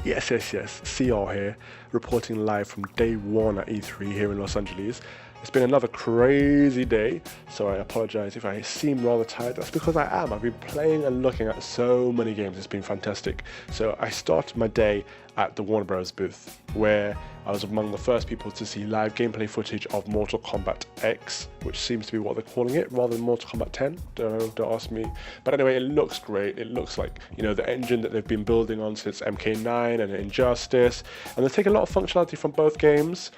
Yes, CR here, reporting live from day one at E3 here in Los Angeles. It's been another crazy day, so I apologize if I seem rather tired. That's because I am. I've been playing and looking at so many games. It's been fantastic. So I started my day at the Warner Bros. Booth, where I was among the first people to see live gameplay footage of Mortal Kombat X, which seems to be what they're calling it, rather than Mortal Kombat 10. Don't ask me. But anyway, it looks great. It looks like, you know, the engine that they've been building on since MK9 and Injustice. And they're taking a lot of functionality from both games,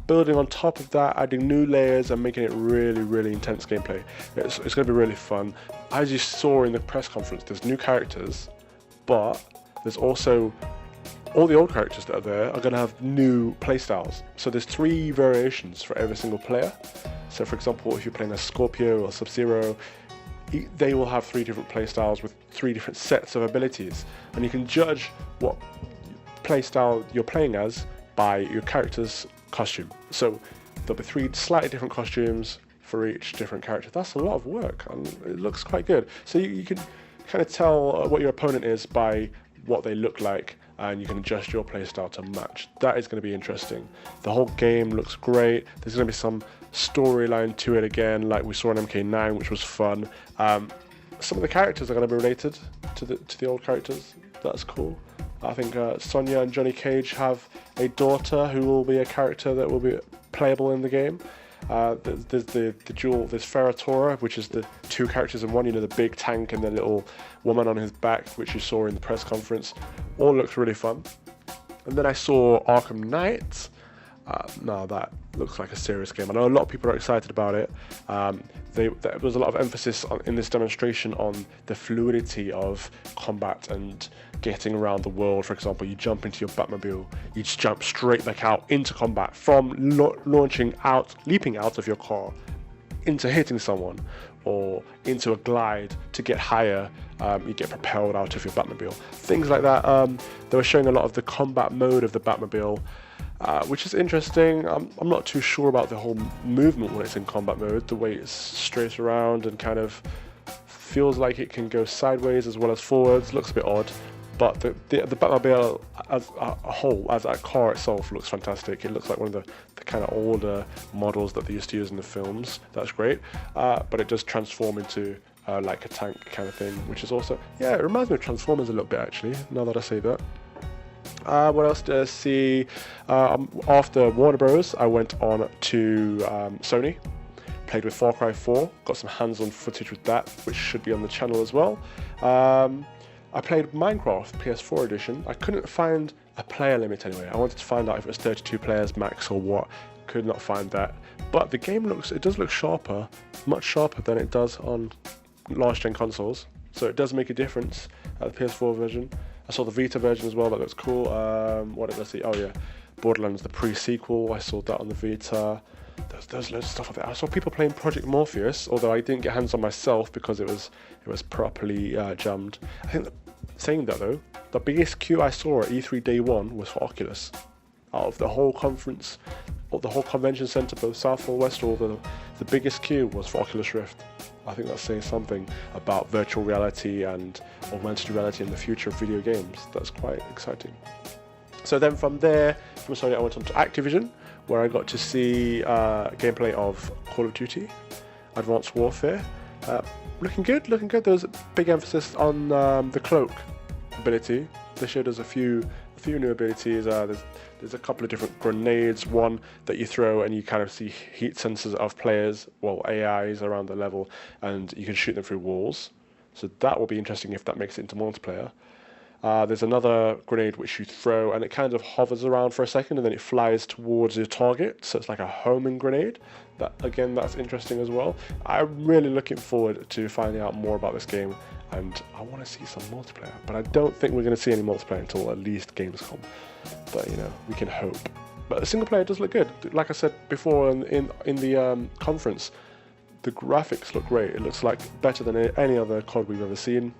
building on top of that, adding new layers and making it really intense gameplay. It's going to be really fun. As you saw in the press conference, there's new characters, but there's also all the old characters that are there are going to have new playstyles. So there's 3 variations for every single player. So for example, if you're playing as Scorpio or Sub-Zero, they will have 3 different playstyles with 3 different sets of abilities. And you can judge what playstyle you're playing as by your character's costume. So there'll be 3 slightly different costumes for each different character. That's a lot of work and it looks quite good. So you can kind of tell what your opponent is by what they look like, and you can adjust your playstyle to match. That is going to be interesting. The whole game looks great. There's going to be some storyline to it again, like we saw in MK9, which was fun. Some of the characters are going to be related to the old characters. That's cool. I think Sonya and Johnny Cage have a daughter who will be a character that will be playable in the game. There's the dual, there's Ferratora, which is the 2 characters in one, you know, the big tank and the little woman on his back, which you saw in the press conference. All looks really fun. And then I saw Arkham Knight. Now that looks like a serious game. I know a lot of people are excited about it. There was a lot of emphasis in this demonstration on the fluidity of combat and getting around the world. For example, you jump into your Batmobile, you just jump straight back out into combat from leaping out of your car into hitting someone, or into a glide to get higher. You get propelled out of your Batmobile. Things like that. They were showing a lot of the combat mode of the Batmobile, which is interesting. I'm not too sure about the whole movement when it's in combat mode, the way it's straight around and kind of feels like it can go sideways as well as forwards. Looks a bit odd, but the Batmobile as a whole, as a car itself, looks fantastic. It looks like one of the kind of older models that they used to use in the films. That's great, but it does transform into like a tank kind of thing, which is also, yeah, it reminds me of Transformers a little bit actually, now that I say that. What else did I see? After Warner Bros, I went on to Sony, played with Far Cry 4, got some hands-on footage with that, which should be on the channel as well. I played Minecraft PS4 edition. I couldn't find a player limit anyway. I wanted to find out if it was 32 players max or what. Could not find that. But the game does look sharper, much sharper than it does on last gen consoles. So it does make a difference at the PS4 version. I saw the Vita version as well, that looks cool. What did I see? Oh yeah, Borderlands, the pre-sequel, I saw that on the Vita. There's loads of stuff like that. I saw people playing Project Morpheus, although I didn't get hands on myself because it was properly jammed. I think saying that though, the biggest queue I saw at E3 day 1 was for Oculus. Out of the whole conference, or the whole convention center, both South or West, or the biggest queue was for Oculus Rift. I think that's saying something about virtual reality and augmented reality in the future of video games. That's quite exciting. So then from there, from Sony, I went on to Activision, where I got to see gameplay of Call of Duty, Advanced Warfare. Looking good. There was a big emphasis on the cloak ability. They showed us a few new abilities. There's a couple of different grenades, one that you throw and you kind of see heat sensors of players, well, AIs around the level, and you can shoot them through walls. So that will be interesting if that makes it into multiplayer. There's another grenade which you throw and it kind of hovers around for a second and then it flies towards your target, so it's like a homing grenade. That's interesting as well. I'm really looking forward to finding out more about this game, and I want to see some multiplayer, but I don't think we're going to see any multiplayer until at least Gamescom. But you know, we can hope. But the single player does look good. Like I said before in the conference, the graphics look great. It looks like better than any other COD we've ever seen,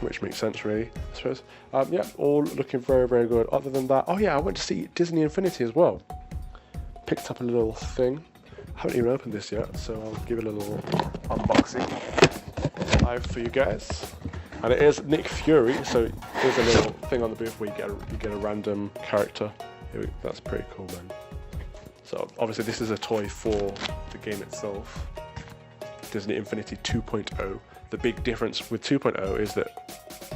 which makes sense really, I suppose. Yeah, all looking very good. Other than that, oh yeah, I went to see Disney Infinity as well. Picked up a little thing. I haven't even opened this yet, so I'll give it a little unboxing live for you guys. And it is Nick Fury, so There's a little thing on the booth where you get a random character. That's pretty cool, man. So obviously this is a toy for the game itself. Disney Infinity 2.0. The big difference with 2.0 is that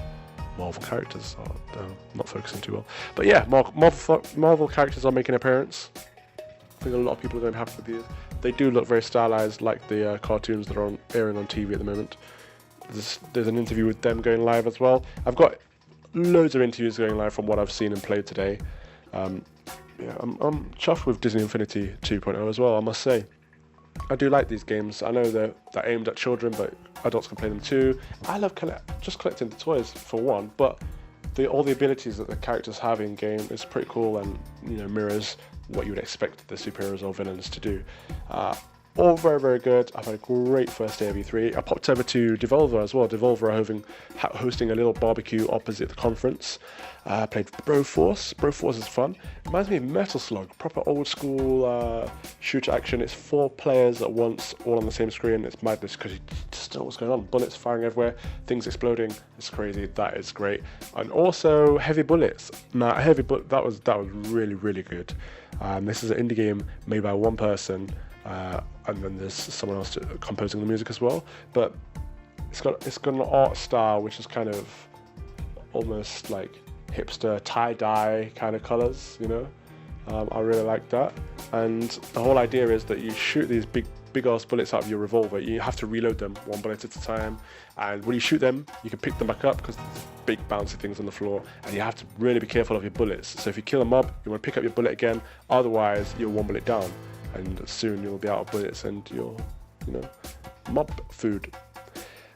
Marvel characters are not focusing too well. But yeah, Marvel characters are making an appearance. I think a lot of people are going to be happy with these. They do look very stylized, like the cartoons that are airing on TV at the moment. There's an interview with them going live as well. I've got loads of interviews going live from what I've seen and played today. Yeah, I'm chuffed with Disney Infinity 2.0 as well, I must say. I do like these games. I know they're aimed at children, but adults can play them too. I love just collecting the toys for one, but all the abilities that the characters have in game is pretty cool, and mirrors what you would expect the superheroes or villains to do. All very, very good. I've had a great first day of E3. I popped over to Devolver as well. Devolver are hosting a little barbecue opposite the conference. Played Broforce. Broforce is fun. Reminds me of Metal Slug, proper old school shooter action. It's 4 players at once, all on the same screen. It's madness because you just don't know what's going on. Bullets firing everywhere, things exploding. It's crazy. That is great. And also Heavy Bullets. Now, that was really, really good. This is an indie game made by one person. And then there's someone else composing the music as well, but it's got an art style which is kind of almost like hipster tie-dye kind of colors, I really like that. And the whole idea is that you shoot these big ass bullets out of your revolver. You have to reload them one bullet at a time, and when you shoot them you can pick them back up because there's big bouncy things on the floor, and you have to really be careful of your bullets. So if you kill a mob, you want to pick up your bullet again, otherwise you're 1 bullet down, and soon you'll be out of bullets and you're, mob food.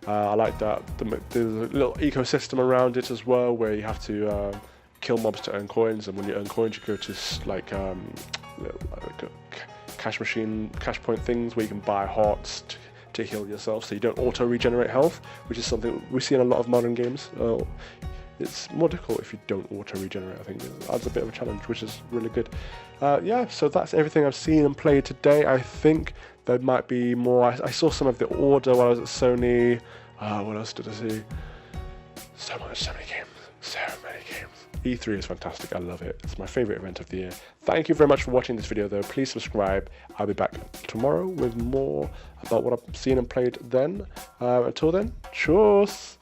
I like that. There's a little ecosystem around it as well, where you have to kill mobs to earn coins, and when you earn coins you go to like a cash point things where you can buy hearts to heal yourself, so you don't auto regenerate health, which is something we see in a lot of modern games. It's more difficult if you don't auto regenerate. I think it adds a bit of a challenge, which is really good. Yeah, so that's everything I've seen and played today. I think there might be more. I saw some of the order while I was at Sony. What else did I see? So many games. E3 is fantastic. I love it. It's my favorite event of the year. Thank you very much for watching this video though. Please subscribe. I'll be back tomorrow with more about what I've seen and played then. Until then, cheers.